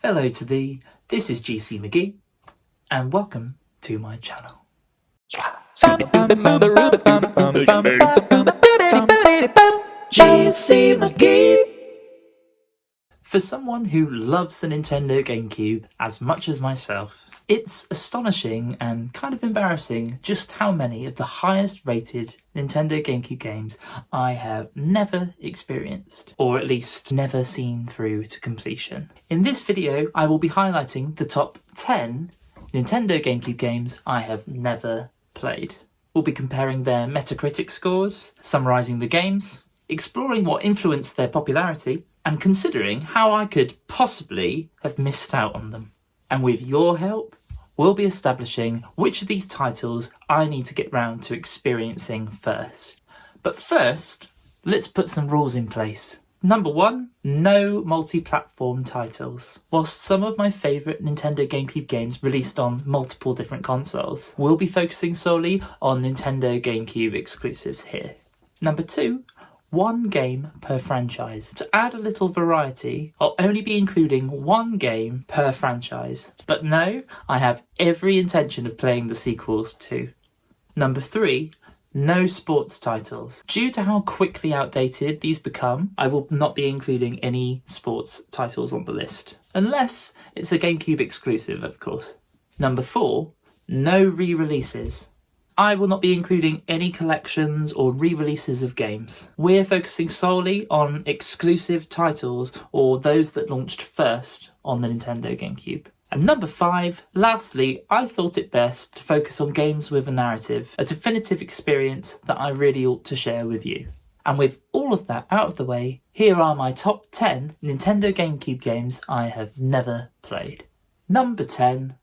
Hello to thee, this is GC Magee, and welcome to my channel. GC Magee. For someone who loves the Nintendo GameCube as much as myself, it's astonishing and kind of embarrassing just how many of the highest rated Nintendo GameCube games I have never experienced, or at least never seen through to completion. In this video, I will be highlighting the top 10 Nintendo GameCube games I have never played. We'll be comparing their Metacritic scores, summarising the games, exploring what influenced their popularity, and considering how I could possibly have missed out on them. And with your help, we'll be establishing which of these titles I need to get round to experiencing first. But first, let's put some rules in place. Number 1, no multi-platform titles. Whilst some of my favourite Nintendo GameCube games released on multiple different consoles, we'll be focusing solely on Nintendo GameCube exclusives here. Number 2, one game per franchise. To add a little variety, I'll only be including one game per franchise. But no, I have every intention of playing the sequels too. Number 3, no sports titles. Due to how quickly outdated these become, I will not be including any sports titles on the list. Unless it's a GameCube exclusive, of course. Number 4, no re-releases. I will not be including any collections or re-releases of games. We're focusing solely on exclusive titles or those that launched first on the Nintendo GameCube. And number 5, lastly, I thought it best to focus on games with a narrative, a definitive experience that I really ought to share with you. And with all of that out of the way, here are my top 10 Nintendo GameCube games I have never played. Number 10,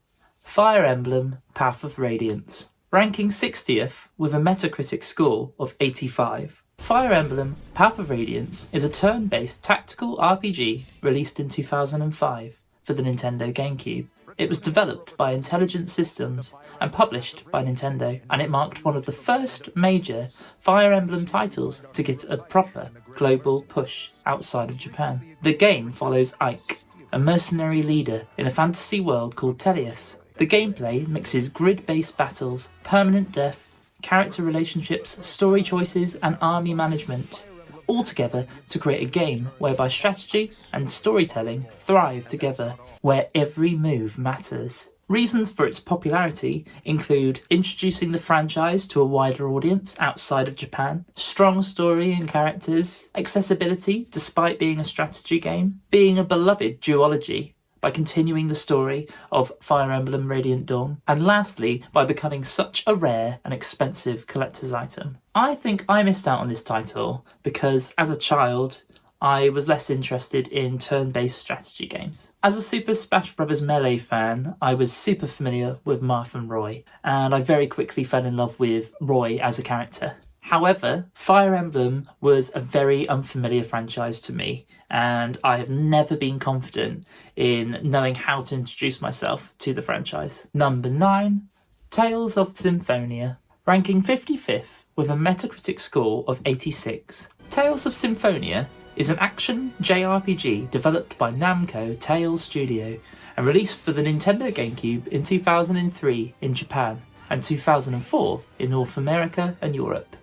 Fire Emblem Path of Radiance. Ranking 60th with a Metacritic score of 85. Fire Emblem Path of Radiance is a turn-based tactical RPG released in 2005 for the Nintendo GameCube. It was developed by Intelligent Systems and published by Nintendo, and it marked one of the first major Fire Emblem titles to get a proper global push outside of Japan. The game follows Ike, a mercenary leader in a fantasy world called Teleus. The gameplay mixes grid-based battles, permanent death, character relationships, story choices, and army management, all together to create a game whereby strategy and storytelling thrive together, where every move matters. Reasons for its popularity include introducing the franchise to a wider audience outside of Japan, strong story and characters, accessibility despite being a strategy game, being a beloved duology by continuing the story of Fire Emblem Radiant Dawn, and lastly, by becoming such a rare and expensive collector's item. I think I missed out on this title because, as a child, I was less interested in turn-based strategy games. As a Super Smash Bros. Melee fan, I was super familiar with Marth and Roy, and I very quickly fell in love with Roy as a character. However, Fire Emblem was a very unfamiliar franchise to me, and I have never been confident in knowing how to introduce myself to the franchise. Number 9, Tales of Symphonia. Ranking 55th with a Metacritic score of 86. Tales of Symphonia is an action JRPG developed by Namco Tales Studio and released for the Nintendo GameCube in 2003 in Japan and 2004 in North America and Europe.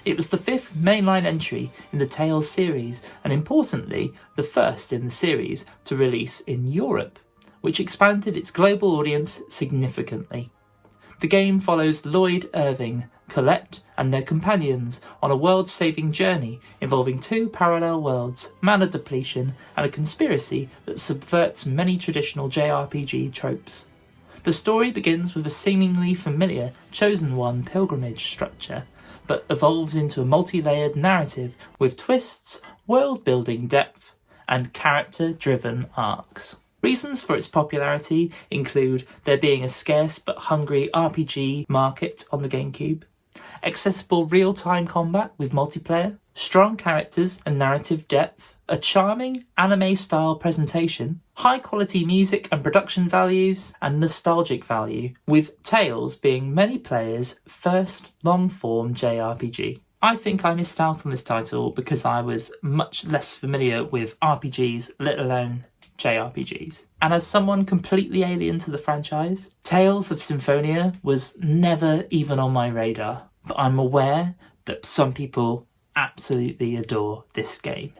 It was the 5th mainline entry in the Tales series, and importantly, the first in the series to release in Europe, which expanded its global audience significantly. The game follows Lloyd Irving, Colette, and their companions on a world-saving journey involving 2 parallel worlds, mana depletion, and a conspiracy that subverts many traditional JRPG tropes. The story begins with a seemingly familiar Chosen One pilgrimage structure, but evolves into a multi-layered narrative with twists, world-building depth, and character-driven arcs. Reasons for its popularity include there being a scarce but hungry RPG market on the GameCube, accessible real-time combat with multiplayer, strong characters and narrative depth, a charming anime-style presentation, high-quality music and production values, and nostalgic value, with Tales being many players' first long-form JRPG. I think I missed out on this title because I was much less familiar with RPGs, let alone JRPGs. And as someone completely alien to the franchise, Tales of Symphonia was never even on my radar, but I'm aware that some people absolutely adore this game.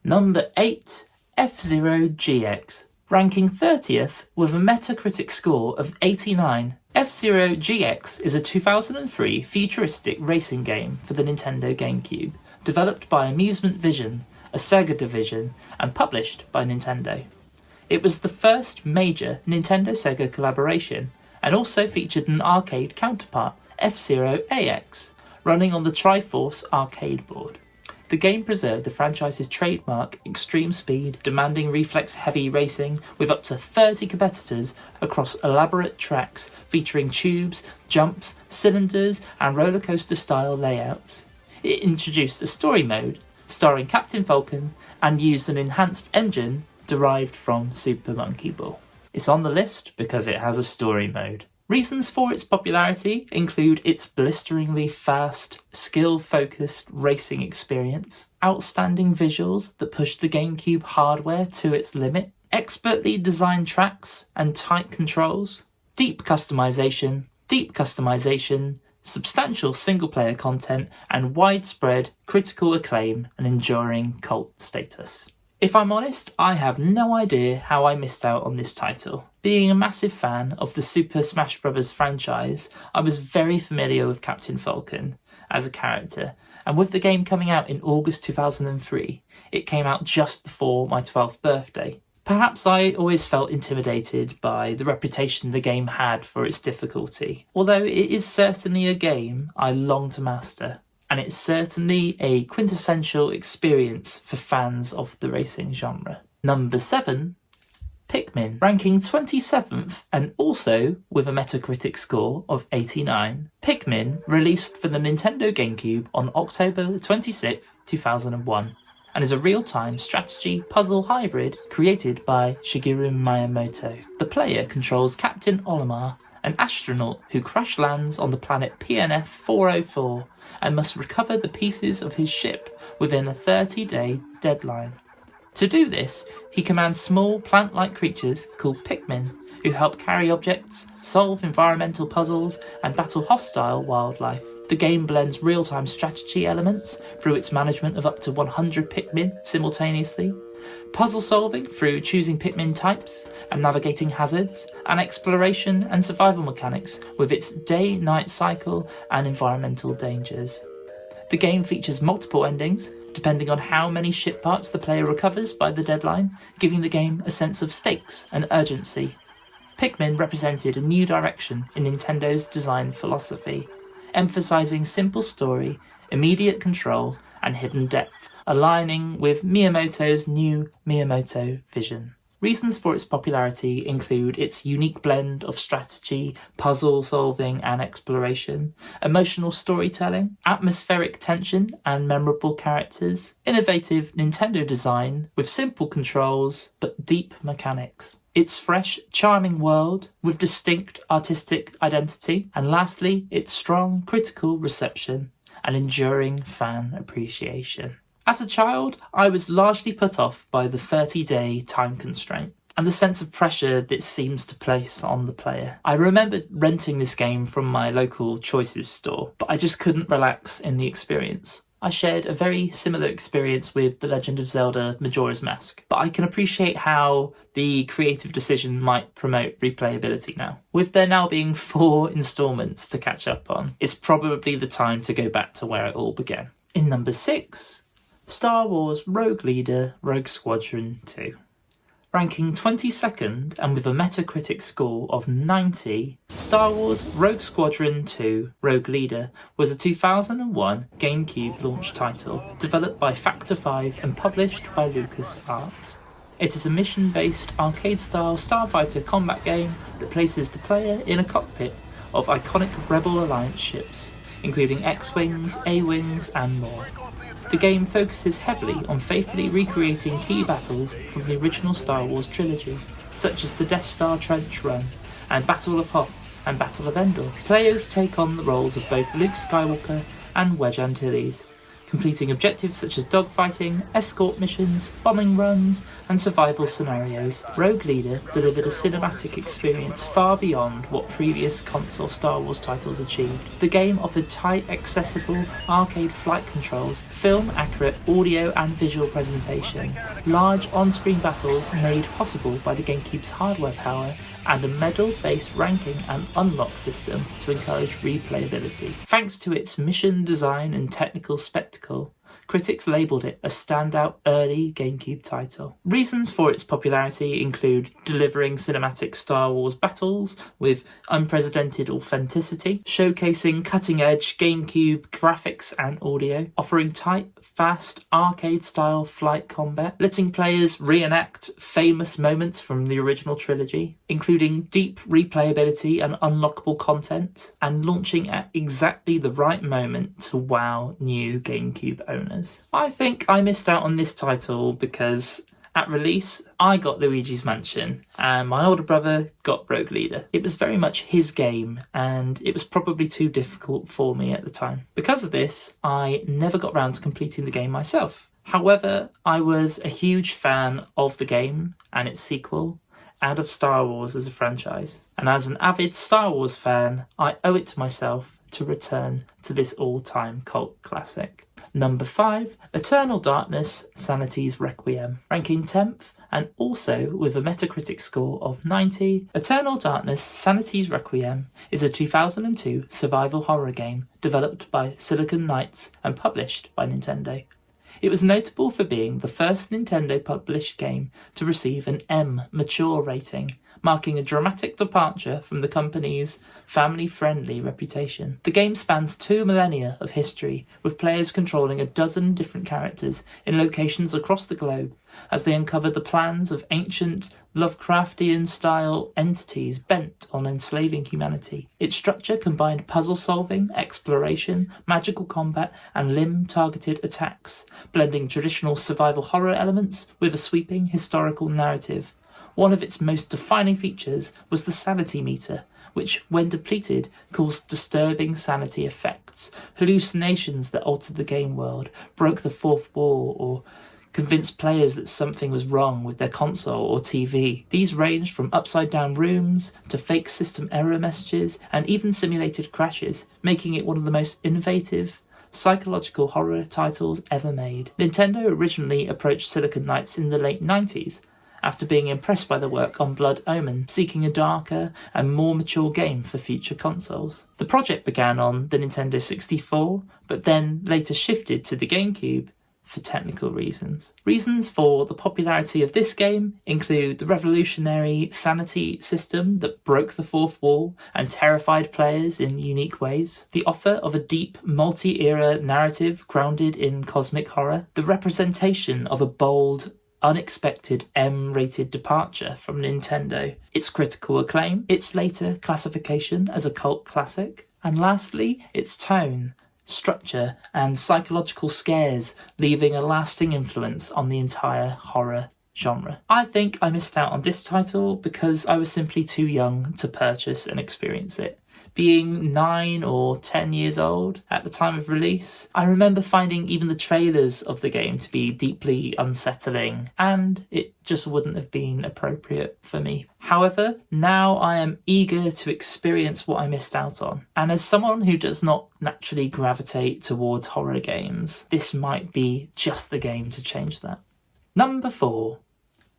Number 8, F-Zero GX, ranking 30th with a Metacritic score of 89. F-Zero GX is a 2003 futuristic racing game for the Nintendo GameCube, developed by Amusement Vision, a Sega division, and published by Nintendo. It was the first major Nintendo-Sega collaboration, and also featured an arcade counterpart, F-Zero AX, running on the Triforce arcade board. The game preserved the franchise's trademark extreme speed, demanding reflex-heavy racing with up to 30 competitors across elaborate tracks featuring tubes, jumps, cylinders, and roller coaster-style layouts. It introduced a story mode, starring Captain Falcon, and used an enhanced engine derived from Super Monkey Ball. It's on the list because it has a story mode. Reasons for its popularity include its blisteringly fast, skill-focused racing experience, outstanding visuals that push the GameCube hardware to its limit, expertly designed tracks and tight controls, deep customization, substantial single-player content, and widespread critical acclaim and enduring cult status. If I'm honest, I have no idea how I missed out on this title. Being a massive fan of the Super Smash Bros. Franchise, I was very familiar with Captain Falcon as a character, and with the game coming out in August 2003, it came out just before my 12th birthday. Perhaps I always felt intimidated by the reputation the game had for its difficulty, although it is certainly a game I long to master. And it's certainly a quintessential experience for fans of the racing genre. Number 7, Pikmin, ranking 27th and also with a Metacritic score of 89. Pikmin released for the Nintendo GameCube on October 26, 2001, and is a real-time strategy puzzle hybrid created by Shigeru Miyamoto. The player controls Captain Olimar, an astronaut who crash lands on the planet PNF 404 and must recover the pieces of his ship within a 30-day deadline. To do this, he commands small plant-like creatures called Pikmin who help carry objects, solve environmental puzzles, and battle hostile wildlife. The game blends real-time strategy elements through its management of up to 100 Pikmin simultaneously, puzzle solving through choosing Pikmin types and navigating hazards, and exploration and survival mechanics with its day-night cycle and environmental dangers. The game features multiple endings, depending on how many ship parts the player recovers by the deadline, giving the game a sense of stakes and urgency. Pikmin represented a new direction in Nintendo's design philosophy, emphasizing simple story, immediate control, and hidden depth, aligning with Miyamoto's new Miyamoto vision. Reasons for its popularity include its unique blend of strategy, puzzle solving and exploration, emotional storytelling, atmospheric tension and memorable characters, innovative Nintendo design with simple controls but deep mechanics, its fresh, charming world with distinct artistic identity, and lastly, its strong critical reception and enduring fan appreciation. As a child, I was largely put off by the 30-day time constraint and the sense of pressure that seems to place on the player. I remember renting this game from my local Choices store, but I just couldn't relax in the experience. I shared a very similar experience with The Legend of Zelda Majora's Mask, but I can appreciate how the creative decision might promote replayability now. With there now being 4 installments to catch up on, it's probably the time to go back to where it all began. In number 6, Star Wars Rogue Leader Rogue Squadron 2. Ranking 22nd and with a Metacritic score of 90, Star Wars Rogue Squadron 2 Rogue Leader was a 2001 GameCube launch title developed by Factor 5 and published by LucasArts. It is a mission-based arcade-style starfighter combat game that places the player in a cockpit of iconic Rebel Alliance ships, including X-Wings, A-Wings and more. The game focuses heavily on faithfully recreating key battles from the original Star Wars trilogy, such as the Death Star Trench Run, and Battle of Hoth and Battle of Endor. Players take on the roles of both Luke Skywalker and Wedge Antilles, completing objectives such as dogfighting, escort missions, bombing runs, and survival scenarios. Rogue Leader delivered a cinematic experience far beyond what previous console Star Wars titles achieved. The game offered tight, accessible, arcade flight controls, film-accurate audio and visual presentation, large on-screen battles made possible by the GameCube's hardware power, and a medal-based ranking and unlock system to encourage replayability. Thanks to its mission design and technical spectacle, critics labelled it a standout early GameCube title. Reasons for its popularity include delivering cinematic Star Wars battles with unprecedented authenticity, showcasing cutting-edge GameCube graphics and audio, offering tight, fast, arcade-style flight combat, letting players reenact famous moments from the original trilogy, including deep replayability and unlockable content, and launching at exactly the right moment to wow new GameCube owners. I think I missed out on this title because at release I got Luigi's Mansion and my older brother got Rogue Leader. It was very much his game and it was probably too difficult for me at the time. Because of this, I never got round to completing the game myself. However, I was a huge fan of the game and its sequel, and of Star Wars as a franchise. And as an avid Star Wars fan, I owe it to myself to return to this all-time cult classic. Number 5, Eternal Darkness, Sanity's Requiem, ranking 10th and also with a Metacritic score of 90. Eternal Darkness, Sanity's Requiem is a 2002 survival horror game developed by Silicon Knights and published by Nintendo. It was notable for being the first Nintendo published game to receive an M mature rating, marking a dramatic departure from the company's family-friendly reputation. The game spans 2 millennia of history, with players controlling a dozen different characters in locations across the globe as they uncover the plans of ancient Lovecraftian-style entities bent on enslaving humanity. Its structure combined puzzle-solving, exploration, magical combat, and limb-targeted attacks, blending traditional survival horror elements with a sweeping historical narrative. One of its most defining features was the sanity meter, which, when depleted, caused disturbing sanity effects, hallucinations that altered the game world, broke the fourth wall, or convinced players that something was wrong with their console or TV. These ranged from upside-down rooms to fake system error messages and even simulated crashes, making it one of the most innovative psychological horror titles ever made. Nintendo originally approached Silicon Knights in the late 90s, after being impressed by the work on Blood Omen, seeking a darker and more mature game for future consoles. The project began on the Nintendo 64, but then later shifted to the GameCube for technical reasons. Reasons for the popularity of this game include the revolutionary Sanity system that broke the fourth wall and terrified players in unique ways, the offer of a deep, multi-era narrative grounded in cosmic horror, the representation of a bold, unexpected M-rated departure from Nintendo, its critical acclaim, its later classification as a cult classic, and lastly, its tone, structure, and psychological scares, leaving a lasting influence on the entire horror genre. I think I missed out on this title because I was simply too young to purchase and experience it. Being 9 or 10 years old at the time of release, I remember finding even the trailers of the game to be deeply unsettling, and it just wouldn't have been appropriate for me. However, now I am eager to experience what I missed out on, and as someone who does not naturally gravitate towards horror games, this might be just the game to change that. Number 4.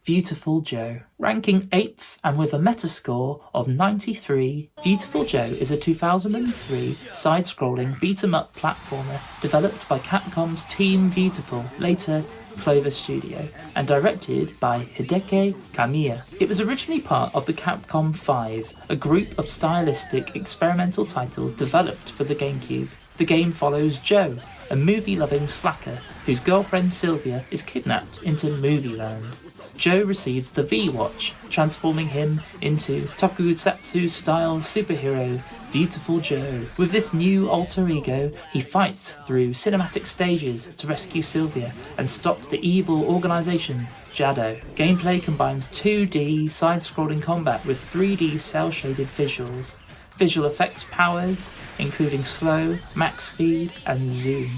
Viewtiful Joe, ranking 8th and with a Metascore of 93. Viewtiful Joe is a 2003 side-scrolling beat-em-up platformer developed by Capcom's Team Viewtiful, later Clover Studio, and directed by Hideki Kamiya. It was originally part of the Capcom 5, a group of stylistic experimental titles developed for the GameCube. The game follows Joe, a movie-loving slacker whose girlfriend Sylvia is kidnapped into Movieland. Joe receives the V-Watch, transforming him into tokusatsu-style superhero Viewtiful Joe. With this new alter ego, he fights through cinematic stages to rescue Sylvia and stop the evil organisation Jado. Gameplay combines 2D side-scrolling combat with 3D cel-shaded visuals. Visual effects powers, including slow, max speed, and zoom,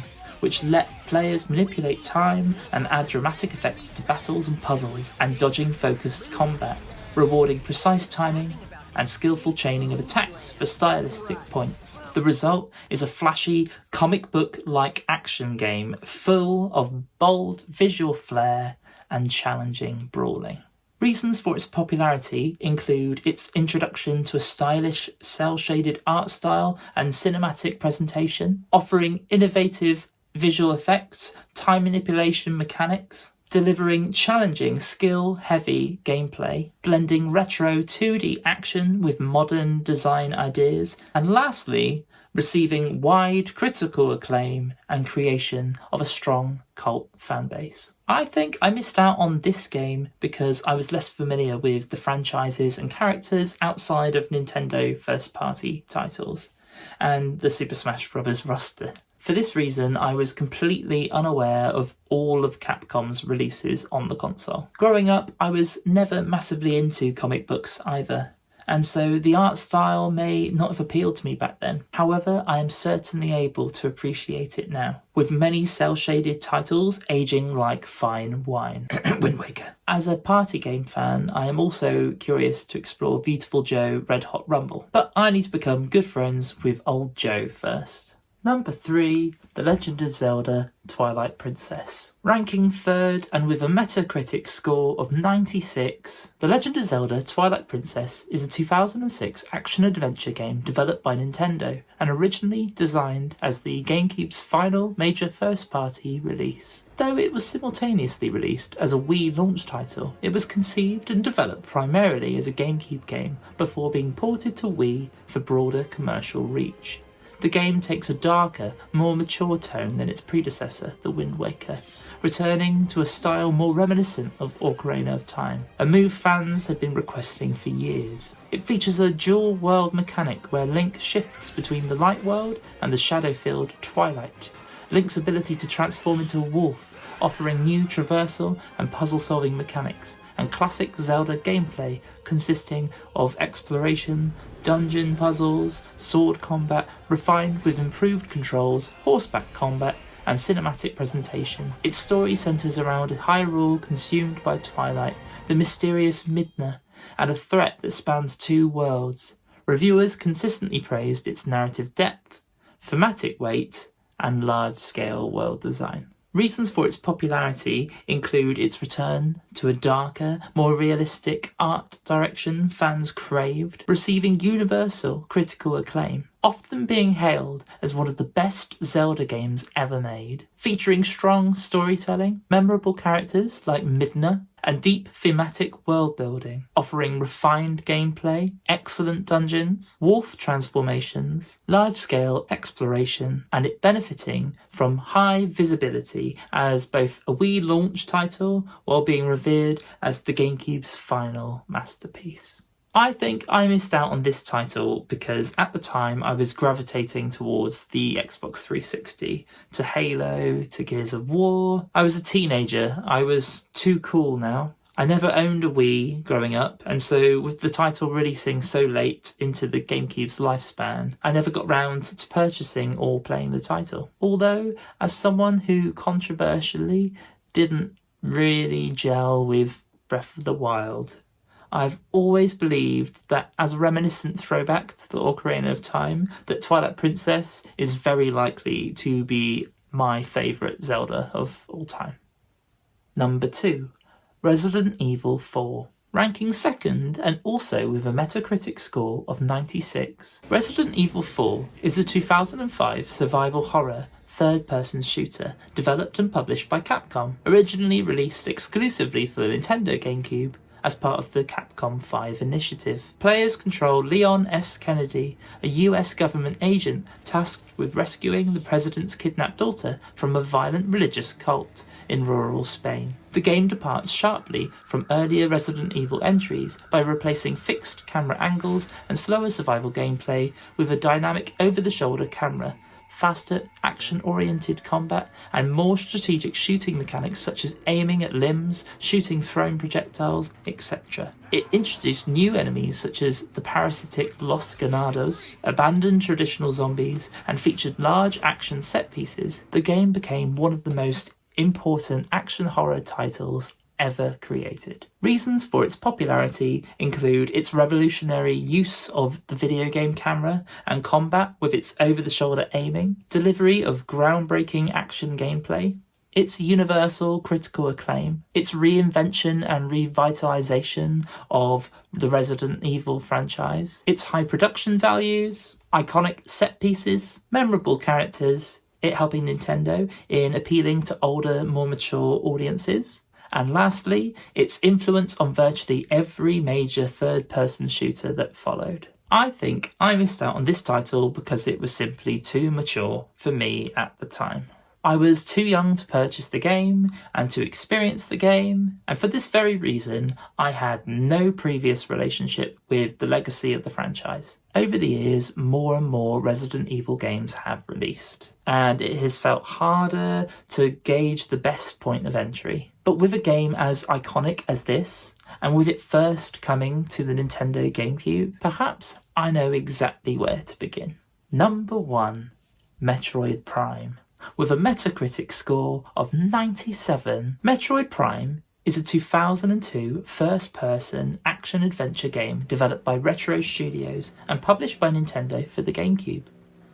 which let players manipulate time and add dramatic effects to battles and puzzles, and dodging-focused combat, rewarding precise timing and skillful chaining of attacks for stylistic points. The result is a flashy, comic book-like action game full of bold visual flair and challenging brawling. Reasons for its popularity include its introduction to a stylish, cel-shaded art style and cinematic presentation, offering innovative visual effects, time manipulation mechanics, delivering challenging, skill-heavy gameplay, blending retro 2D action with modern design ideas, and lastly, receiving wide critical acclaim and creation of a strong cult fanbase. I think I missed out on this game because I was less familiar with the franchises and characters outside of Nintendo first-party titles and the Super Smash Bros. Roster. For this reason, I was completely unaware of all of Capcom's releases on the console. Growing up, I was never massively into comic books either, and so the art style may not have appealed to me back then. However, I am certainly able to appreciate it now, with many cel-shaded titles aging like fine wine. Wind Waker. As a party game fan, I am also curious to explore Viewtiful Joe Red Hot Rumble, but I need to become good friends with old Joe first. Number 3, The Legend of Zelda Twilight Princess. Ranking 3rd and with a Metacritic score of 96, The Legend of Zelda Twilight Princess is a 2006 action-adventure game developed by Nintendo and originally designed as the GameCube's final major first-party release. Though it was simultaneously released as a Wii launch title, it was conceived and developed primarily as a GameCube game before being ported to Wii for broader commercial reach. The game takes a darker, more mature tone than its predecessor, The Wind Waker, returning to a style more reminiscent of Ocarina of Time, a move fans had been requesting for years. It features a dual-world mechanic where Link shifts between the light world and the shadow-filled Twilight. Link's ability to transform into a wolf, offering new traversal and puzzle-solving mechanics, and classic Zelda gameplay consisting of exploration, dungeon puzzles, sword combat, refined with improved controls, horseback combat, and cinematic presentation. Its story centres around a Hyrule consumed by Twilight, the mysterious Midna, and a threat that spans 2 worlds. Reviewers consistently praised its narrative depth, thematic weight, and large-scale world design. Reasons for its popularity include its return to a darker, more realistic art direction fans craved, receiving universal critical acclaim, often being hailed as one of the best Zelda games ever made, featuring strong storytelling, memorable characters like Midna, and deep thematic world building, offering refined gameplay, excellent dungeons, wolf transformations, large-scale exploration, and it benefiting from high visibility as both a Wii launch title while being revered as the GameCube's final masterpiece. I think I missed out on this title because at the time I was gravitating towards the Xbox 360, to Halo, to Gears of War. I was a teenager, I was too cool now. I never owned a Wii growing up, and so with the title releasing so late into the GameCube's lifespan, I never got round to purchasing or playing the title. Although, as someone who controversially didn't really gel with Breath of the Wild, I've always believed that as a reminiscent throwback to the Ocarina of Time, that Twilight Princess is very likely to be my favourite Zelda of all time. Number 2, Resident Evil 4. Ranking 2nd and also with a Metacritic score of 96. Resident Evil 4 is a 2005 survival horror third-person shooter developed and published by Capcom, originally released exclusively for the Nintendo GameCube as part of the Capcom 5 initiative. Players control Leon S. Kennedy, a US government agent tasked with rescuing the president's kidnapped daughter from a violent religious cult in rural Spain. The game departs sharply from earlier Resident Evil entries by replacing fixed camera angles and slower survival gameplay with a dynamic over-the-shoulder camera, faster action-oriented combat, and more strategic shooting mechanics such as aiming at limbs, shooting thrown projectiles, etc. It introduced new enemies such as the parasitic Los Ganados, abandoned traditional zombies, and featured large action set pieces. The game became one of the most important action horror titles ever created. Reasons for its popularity include its revolutionary use of the video game camera and combat with its over-the-shoulder aiming, delivery of groundbreaking action gameplay, its universal critical acclaim, its reinvention and revitalization of the Resident Evil franchise, its high production values, iconic set pieces, memorable characters, it helping Nintendo in appealing to older, more mature audiences, and lastly, its influence on virtually every major third-person shooter that followed. I think I missed out on this title because it was simply too mature for me at the time. I was too young to purchase the game and to experience the game, and for this very reason, I had no previous relationship with the legacy of the franchise. Over the years, more and more Resident Evil games have released, and it has felt harder to gauge the best point of entry. But with a game as iconic as this, and with it first coming to the Nintendo GameCube, perhaps I know exactly where to begin. Number 1, Metroid Prime. With a Metacritic score of 97, Metroid Prime is a 2002 first-person action-adventure game developed by Retro Studios and published by Nintendo for the GameCube.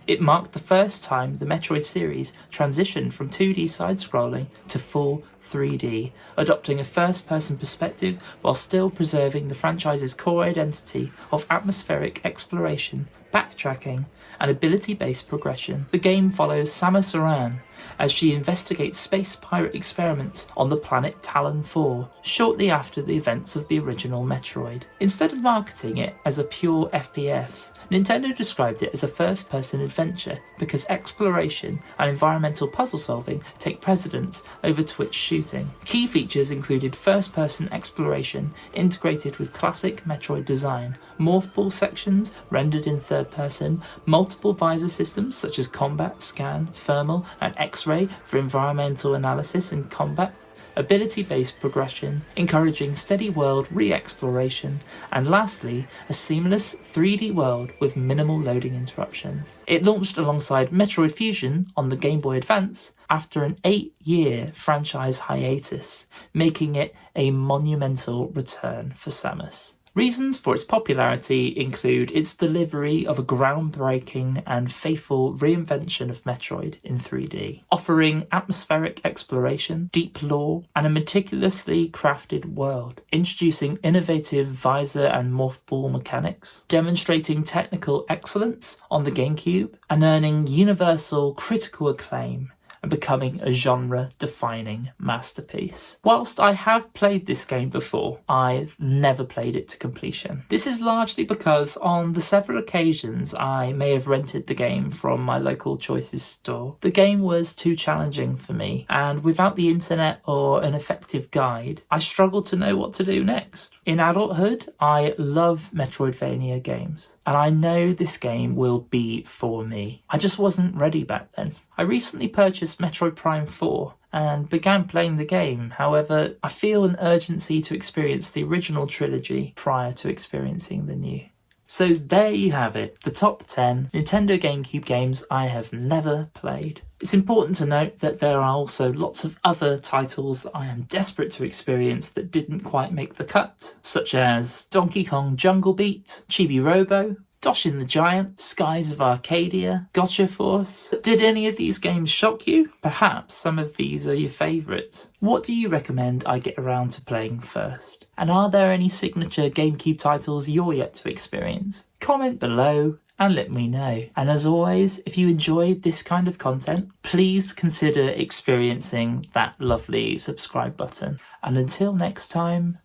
It marked the first time the Metroid series transitioned from 2D side-scrolling to full 3D, adopting a first-person perspective while still preserving the franchise's core identity of atmospheric exploration, backtracking, and ability-based progression. The game follows Samus Aran as she investigates space pirate experiments on the planet Talon 4, shortly after the events of the original Metroid. Instead of marketing it as a pure FPS, Nintendo described it as a first-person adventure because exploration and environmental puzzle solving take precedence over twitch shooting. Key features included first-person exploration integrated with classic Metroid design, morphable sections rendered in third person, multiple visor systems such as combat, scan, thermal, and X-ray for environmental analysis and combat, ability-based progression, encouraging steady world re-exploration, and lastly, a seamless 3D world with minimal loading interruptions. It launched alongside Metroid Fusion on the Game Boy Advance after an 8-year franchise hiatus, making it a monumental return for Samus. Reasons for its popularity include its delivery of a groundbreaking and faithful reinvention of Metroid in 3D, offering atmospheric exploration, deep lore, and a meticulously crafted world, introducing innovative visor and morphball mechanics, demonstrating technical excellence on the GameCube, and earning universal critical acclaim and becoming a genre-defining masterpiece. Whilst I have played this game before, I've never played it to completion. This is largely because on the several occasions I may have rented the game from my local Choices store, the game was too challenging for me, and without the internet or an effective guide, I struggled to know what to do next. In adulthood, I love Metroidvania games, and I know this game will be for me. I just wasn't ready back then. I recently purchased Metroid Prime 4 and began playing the game. However, I feel an urgency to experience the original trilogy prior to experiencing the new. So there you have it, the top 10 Nintendo GameCube games I have never played. It's important to note that there are also lots of other titles that I am desperate to experience that didn't quite make the cut, such as Donkey Kong Jungle Beat, Chibi Robo, Doshin the Giant, Skies of Arcadia, Gotcha Force. Did any of these games shock you? Perhaps some of these are your favourites. What do you recommend I get around to playing first? And are there any signature GameCube titles you're yet to experience? Comment below and let me know. And as always, if you enjoyed this kind of content, please consider experiencing that lovely subscribe button. And until next time,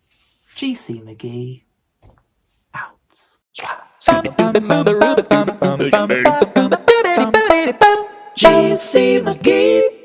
GC Magee out. GC Magee.